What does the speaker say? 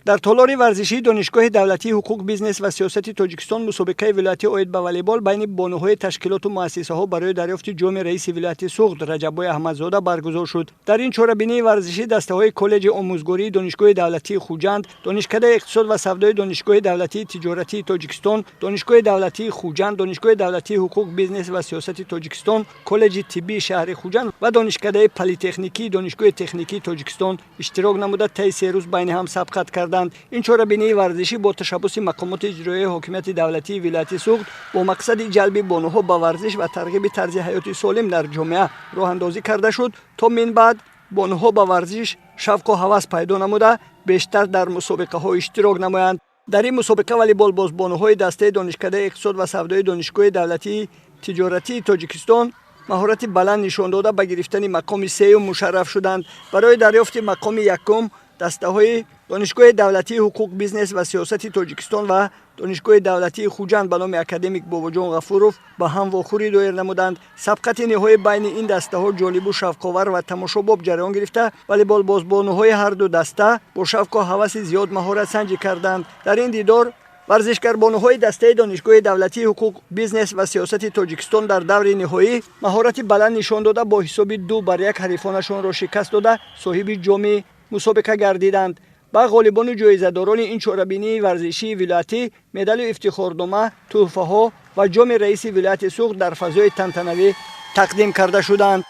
در تالار ورزشی دانشگاه دولتی حقوق بیزنس و سیاست تاجیکستان مسابقه ولایتی اید به والیبال بین بانوهای تشکیلات و مؤسسه‌ها برای دریافت جام رئیس ولایت سوخت رجب احمدزاده برگزار شد. در این چهاربینی ورزشی دسته‌های کالج آموزگاری دانشگاه دولتی خوجند، دانشکده اقتصاد و سودای دانشگاه دولتی تجارتی تاجیکستان، دانشگاه دولتی خوجند، دانشگاه دولتی حقوق بیزنس و سیاست تاجیکستان، کالج طبی شهر خوجند و دانشکده پلی‌تکنیکی دانشگاه تکنیکی تاجیکستان اشتراک نموده طی 3 روز بین هم سبقت کردند. این چهاربینی ورزشی با تشبث مقامات اجرایی حاکمیت دولتی ولایت سوخت با مقصد جلب بانوها به ورزش و ترغیب طرز حیات سالم در جامعه راه اندازی کرده شد تا من بعد بانوها به ورزش شوق و هوس پیدا نموده بیشتر در مسابقه ها اشتراک نمایند. در این مسابقه والیبال باز بانوهای دسته دانشکده اقتصاد و سودای دانشگاه دولتی تجارتی تاجیکستان مهارت بلند نشان داده به گرفتن مقام سوم مشرف شدند. برای دریافت مقام یکم دسته‌های دانشگاه دولتی حقوق بیزنس و سیاست تاجیکستان و دانشگاه دولتی خوجند به نام اکادمیک باباجان غفورов با هم واخوری دایر نمودند. سبقت نهایی بین این دسته‌ها جالب و شوق‌آور و تماشاباب جریان گرفته والیبال بازبانوهای هر دو دسته با شوق و هوس زیاد مهارت سنجی کردند. در این دیدار ورزشکار بانوهای دسته دانشگاه دولتی حقوق بیزنس و سیاست تاجیکستان در دور نهایی مهارت بلند نشان داده با حساب 2-1 حریفانشان را شکست داده صاحب جام مسابقه گردیدند. با غالبان و جایزه‌داران این چهاربینی ورزشی ولایتی مدال افتخارنامه، تحفه‌ها و جام رئیس ولایت سوخت در فضای تنتنوی تقدیم کرده شدند.